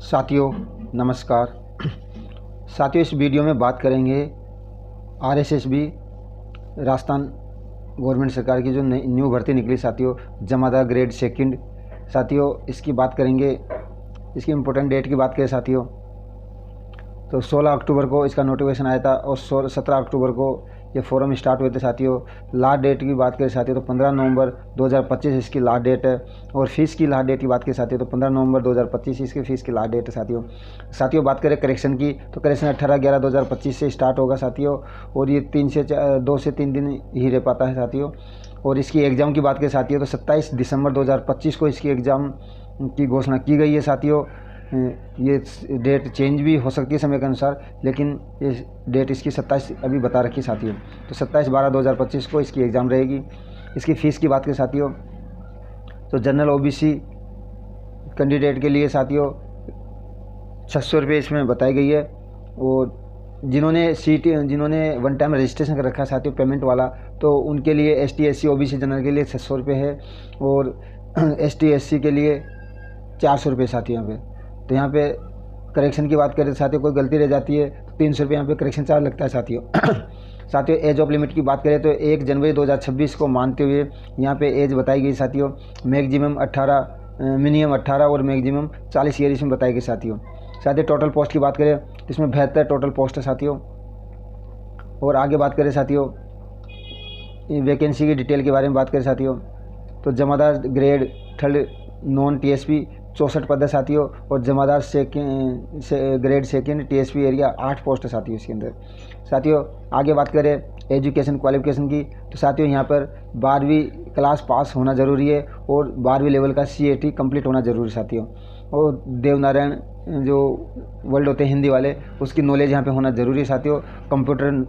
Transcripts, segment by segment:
साथियों नमस्कार। साथियों इस वीडियो में बात करेंगे आरएसएसबी राजस्थान गवर्नमेंट सरकार की जो न्यू भर्ती निकली साथियों, जमादार ग्रेड सेकंड। साथियों इसकी बात करेंगे, इसकी इम्पोर्टेंट डेट की बात करें साथियों तो 16 अक्टूबर को इसका नोटिफिकेशन आया था और 17 अक्टूबर को ये फॉर्म स्टार्ट हुए थे साथियों। लास्ट डेट की बात करें साथियों तो 15 नवंबर 2025 इसकी लास्ट डेट है। और फीस की लास्ट डेट की बात करें साथियों तो 15 नवंबर 2025 इसकी फ़ीस की लास्ट डेट है साथियों। बात करें करेक्शन की तो करेक्शन 18/11/2025 से स्टार्ट होगा साथियों, और ये 2 से 3 दिन ही रह पाता है साथियों। और इसकी एग्ज़ाम की बात करें साथियों तो 27 दिसंबर 2025 को इसकी एग्ज़ाम की घोषणा की गई है साथियों। ये डेट चेंज भी हो सकती है समय के अनुसार, लेकिन ये डेट इसकी 27 अभी बता रखी है साथियों। तो 27/12/2025 को इसकी एग्ज़ाम रहेगी। इसकी फ़ीस की बात करें साथियों तो जनरल ओबीसी कैंडिडेट के लिए साथियों 600 रुपये इसमें बताई गई है। और जिन्होंने वन टाइम रजिस्ट्रेशन कर रखा है साथियों पेमेंट वाला, तो उनके लिए ST SC OBC जनरल के लिए 600 रुपये है। और ST SC के लिए 400 रुपये साथियों यहाँ पे। तो यहाँ पे करेक्शन की बात करें साथियों, कोई गलती रह जाती है तो 300 रुपये यहाँ पे करेक्शन चार्ज लगता है साथियों। साथियों एज ऑफ लिमिट की बात करें तो 1 जनवरी 2026 को मानते हुए यहाँ पे एज बताई गई साथियों। मैक्सिमम 18, मिनिमम 18 और मैक्सिमम 40 ईयर इसमें बताई गई साथियों। टोटल पोस्ट की बात करें तो इसमें 72 टोटल पोस्ट है साथियों। और आगे बात करें साथियों वैकेंसी की डिटेल के बारे में बात करें साथियों तो जमादार ग्रेड थर्ड नॉन TSP 64 पद है साथियों। और जमादार grade second TSP area 8 post है साथियों इसके अंदर। साथियों आगे बात करें एजुकेशन क्वालिफिकेशन की तो साथियों यहाँ पर 12वीं क्लास पास होना ज़रूरी है और 12वीं लेवल का CAT कंप्लीट होना ज़रूरी है साथियों। और देवनारायण जो वर्ड होते हैं हिंदी वाले, उसकी नॉलेज यहाँ पे होना ज़रूरी है साथियों। कंप्यूटर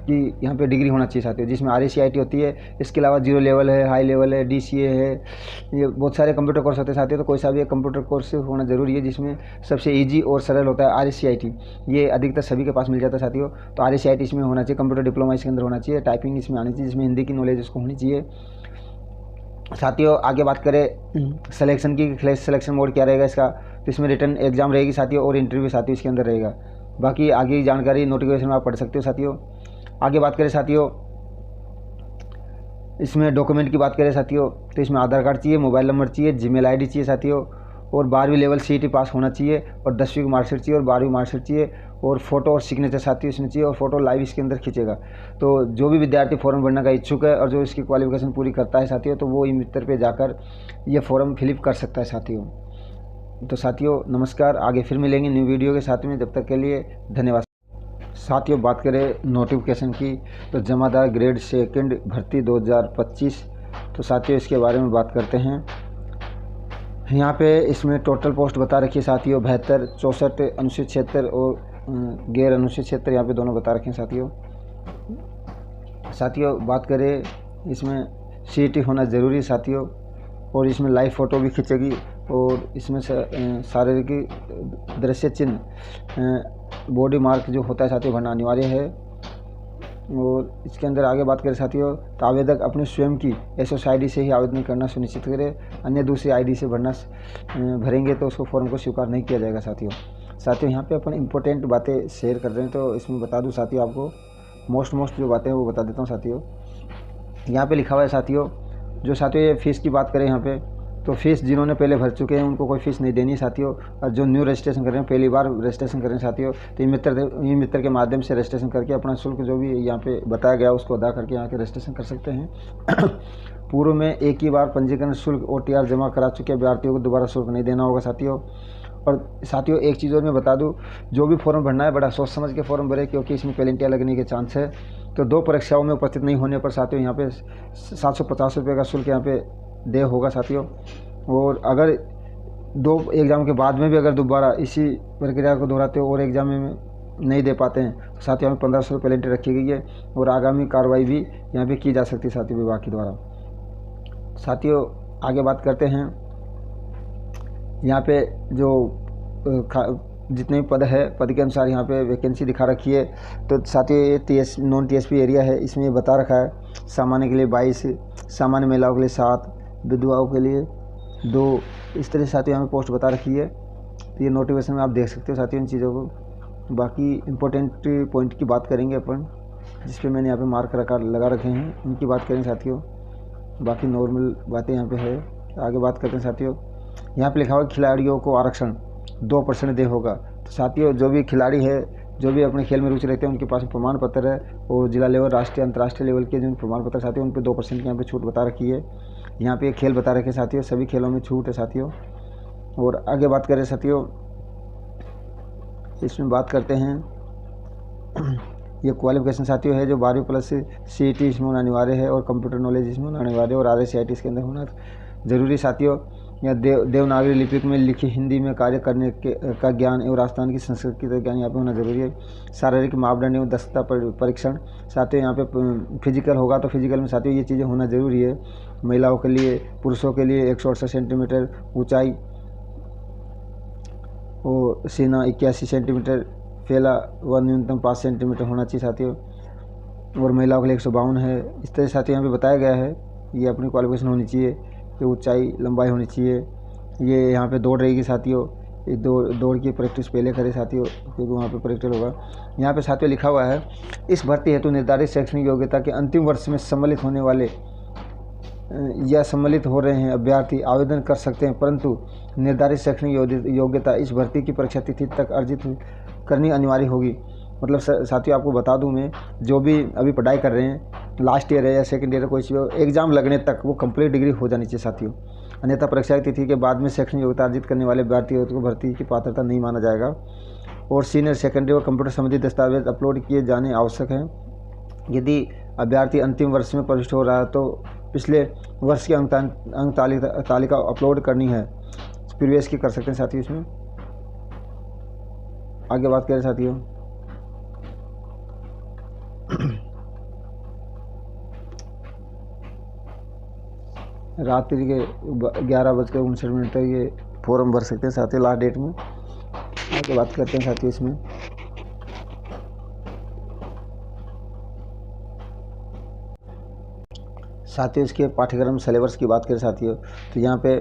की यहाँ पे डिग्री होना चाहिए साथियों, जिसमें RACIT होती है। इसके अलावा 0 लेवल है, हाई लेवल है, DCA है, ये बहुत सारे कंप्यूटर कोर्स होते हैं साथियों। तो कोई सा भी एक कंप्यूटर कोर्स होना ज़रूरी है, जिसमें सबसे ईजी और सरल होता है RACIT। ये अधिकतर सभी के पास मिल जाता है साथियों। तो RACIT इसमें होना चाहिए, कंप्यूटर डिप्लोमा इसके अंदर होना चाहिए, टाइपिंग इसमें आनी चाहिए, जिसमें हिंदी की नॉलेज उसको होनी चाहिए साथियों। आगे बात करें सिलेक्शन की, सिलेक्शन मोड क्या रहेगा इसका, तो इसमें रिटन एग्जाम रहेगी साथियों और इंटरव्यू साथियों इसके अंदर रहेगा। बाकी आगे की जानकारी नोटिफिकेशन में आप पढ़ सकते हो साथियों। आगे बात करें साथियों इसमें डॉक्यूमेंट की बात करें साथियों तो इसमें आधार कार्ड चाहिए, मोबाइल नंबर चाहिए, जीमेल ID चाहिए साथियों। और 12वीं लेवल CAT पास होना चाहिए और 10वीं की मार्कशीट चाहिए और 12वीं मार्कशीट चाहिए। और फोटो और सिग्नेचर साथियों इसमें चाहिए, और फोटो लाइव इसके अंदर खींचेगा। तो जो भी विद्यार्थी फॉर्म भरने का इच्छुक है और जो इसकी क्वालिफिकेशन पूरी करता है साथियों, तो वो ई-मित्र पे जाकर ये फॉर्म फिलअप कर सकता है साथियों। तो साथियों नमस्कार, आगे फिर मिलेंगे न्यू वीडियो के साथ में, जब तक के लिए धन्यवाद। साथियों बात करें नोटिफिकेशन की तो जमादार ग्रेड सेकंड भर्ती 2025, तो साथियों इसके बारे में बात करते हैं। यहाँ पे इसमें टोटल पोस्ट बता रखी है साथियों 72, 64, अनुसूचित क्षेत्र और गैर अनुसूचित क्षेत्र, यहाँ पे दोनों बता रखे हैं साथियों। बात करें इसमें CAT होना ज़रूरी है साथियों। और इसमें लाइव फ़ोटो भी खींचेगी और इसमें शारीरिक दृश्य चिन्ह बॉडी मार्क जो होता है साथियों भरना अनिवार्य है। और इसके अंदर आगे बात करें साथियों तो आवेदक अपने स्वयं की SOS ID से ही आवेदन करना सुनिश्चित करें, अन्य दूसरी ID से भरेंगे तो उसको फॉर्म को स्वीकार नहीं किया जाएगा साथियों। यहाँ पे अपन इम्पोर्टेंट बातें शेयर कर रहे हैं, तो इसमें बता दूँ साथियों आपको मोस्ट जो बातें हैं वो बता देता हूँ साथियों। यहाँ पे लिखा हुआ है साथियों, जो साथियों ये फ़ीस की बात करें यहाँ पे तो फ़ीस जिन्होंने पहले भर चुके हैं उनको कोई फ़ीस नहीं देनी है साथियों। और जो न्यू रजिस्ट्रेशन कर रहे हैं, पहली बार रजिस्ट्रेशन कर रहे हैं साथियों, तो ई मित्र के माध्यम से रजिस्ट्रेशन करके अपना शुल्क जो भी यहाँ पे बताया गया उसको अदा करके यहाँ के रजिस्ट्रेशन कर सकते हैं। पूर्व में एक ही बार पंजीकरण शुल्क OTR जमा करा चुके अभ्यर्थियों को दोबारा शुल्क नहीं देना होगा साथियों। और साथियों एक चीज़ और मैं बता दूं, जो भी फॉर्म भरना है बड़ा सोच समझ के फॉर्म भरे, क्योंकि इसमें पेनल्टियाँ लगने के चांस है। तो 2 परीक्षाओं में उपस्थित नहीं होने पर साथियों यहाँ पे 750 रुपये का शुल्क यहाँ पे दे होगा साथियों। और अगर 2 एग्ज़ाम के बाद में भी अगर दोबारा इसी प्रक्रिया को दोहराते हो और एग्ज़ाम में नहीं दे पाते हैं तो साथियों हमें 1500 रुपये पेनल्टी रखी गई है और आगामी कार्रवाई भी यहाँ पे की जा सकती है साथियों विभाग के द्वारा। साथियों आगे बात करते हैं, यहाँ पे जो जितने भी पद है पद के अनुसार यहाँ पे वैकेंसी दिखा रखी है। तो साथियों ये नॉन TSP एरिया है, इसमें ये बता रखा है सामान्य के लिए 22, सामान्य महिलाओं के लिए 7, विधवाओं के लिए 2, इस तरह से साथियों यहाँ पे पोस्ट बता रखी है। तो ये नोटिफिकेशन में आप देख सकते हो साथियों इन चीज़ों को। बाकी इम्पोर्टेंट पॉइंट की बात करेंगे अपन, जिस पे मैंने यहाँ पे मार्क लगा रखे हैं, उनकी बात करेंगे साथियों। बाकी नॉर्मल बातें यहाँ पे है। आगे बात करते हैं साथियों। यहाँ पे लिखा हुआ खिलाड़ियों को आरक्षण 2% दे होगा। तो साथियों जो भी खिलाड़ी है, जो भी अपने खेल में रुचि रखते हैं, उनके पास प्रमाण पत्र है, और जिला लेवल, राष्ट्रीय, अंतर्राष्ट्रीय लेवल के जो प्रमाण पत्र साथियों, उन पर 2% की यहाँ पे छूट बता रखी है। यहाँ पे खेल बता रखे साथियों, सभी खेलों में छूट है साथियों। और आगे बात करें साथियों, इसमें बात करते हैं ये क्वालिफिकेशन साथियों है जो 12वीं+ CET इसमें होना अनिवार्य है, और कंप्यूटर नॉलेज इसमें होना अनिवार्य है, और RSCIT इसके अंदर होना जरूरी साथियों। या देवनागरी लिपि में लिखी हिंदी में कार्य करने का ज्ञान एवं राजस्थान की संस्कृति का ज्ञान यहाँ पे होना जरूरी है। शारीरिक मापदंड एवं दक्षता परीक्षण साथियों यहाँ पे फिजिकल होगा, तो फिजिकल में साथियों ये चीज़ें होना जरूरी है। महिलाओं के लिए, पुरुषों के लिए 168 सेंटीमीटर ऊंचाई, और सीना 81 सेंटीमीटर, फैला व न्यूनतम 5 सेंटीमीटर होना चाहिए साथियों, और महिलाओं के लिए 152 है। इस तरह साथियों यहाँ पे बताया गया है, ये अपनी क्वालिफिकेशन होनी चाहिए, कि ऊंचाई लंबाई होनी चाहिए। ये यहाँ पे दौड़ रहेगी साथियों, ये दौड़ की प्रैक्टिस पहले करें साथियों, क्योंकि वहाँ पे प्रैक्टिस होगा। यहाँ पे साथियों लिखा हुआ है, इस भर्ती हेतु निर्धारित शैक्षणिक योग्यता के अंतिम वर्ष में सम्मिलित होने वाले या सम्मिलित हो रहे हैं अभ्यर्थी आवेदन कर सकते हैं, परंतु निर्धारित शैक्षणिक योग्यता इस भर्ती की परीक्षा तिथि तक अर्जित करनी अनिवार्य होगी। मतलब साथियों आपको बता दूं, मैं जो भी अभी पढ़ाई कर रहे हैं, लास्ट ईयर है या सेकंड ईयर है, कोई सी एग्जाम लगने तक वो कंप्लीट डिग्री हो जानी चाहिए साथियों। अन्यथा परीक्षा की तिथि के बाद में शैक्षणिक योग्यता अर्जित करने वाले अभ्यर्थियों को भर्ती की पात्रता नहीं माना जाएगा। और सीनियर सेकेंडरी व कंप्यूटर संबंधी दस्तावेज अपलोड किए जाने आवश्यक हैं। यदि अभ्यर्थी अंतिम वर्ष में प्रविष्ट हो रहा है तो पिछले वर्ष की अंक तालिका अपलोड करनी है, प्रीवियस की कर सकते हैं साथियों। इसमें आगे बात करें साथियों, रात्रि के 11:59 तक ये फॉर्म भर सकते हैं साथियों, लास्ट डेट में। आगे बात करते हैं साथियों, इसमें साथियों इसके पाठ्यक्रम सिलेबस की बात करें साथियों, तो यहाँ पे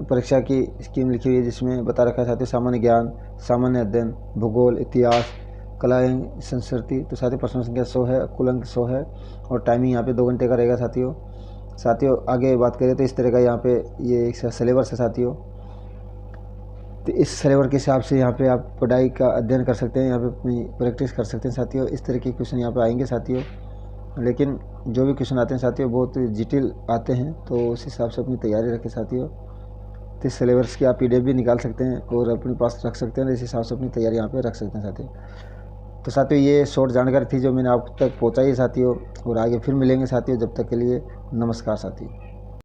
परीक्षा की स्कीम लिखी हुई है, जिसमें बता रखा है साथियों सामान्य ज्ञान, सामान्य अध्ययन, भूगोल, इतिहास, कला एवं संस्कृति। तो साथियों प्रश्न संख्या 100 है, कुल अंक 100 है, और टाइमिंग यहाँ पे 2 घंटे का रहेगा साथियों। आगे बात करें तो इस तरह का यहाँ पे ये एक सिलेबस है साथियों। तो इस सिलेबस के हिसाब से यहाँ पे आप पढ़ाई का अध्ययन कर सकते हैं, यहाँ पे अपनी प्रैक्टिस कर सकते हैं साथियों। इस तरह के क्वेश्चन यहाँ पे आएंगे साथियों, लेकिन जो भी क्वेश्चन आते हैं साथियों बहुत जटिल आते हैं, तो उस हिसाब से अपनी तैयारी रखें साथियों। तो इस सिलेबस की आप PDF भी निकाल सकते हैं और अपने पास रख सकते हैं, इस हिसाब से अपनी तैयारी यहाँ पे रख सकते हैं साथियों। तो साथियों ये शॉर्ट जानकारी थी जो मैंने आप तक पहुँचाई है साथियों, और आगे फिर मिलेंगे साथियों। जब तक के लिए नमस्कार साथियों।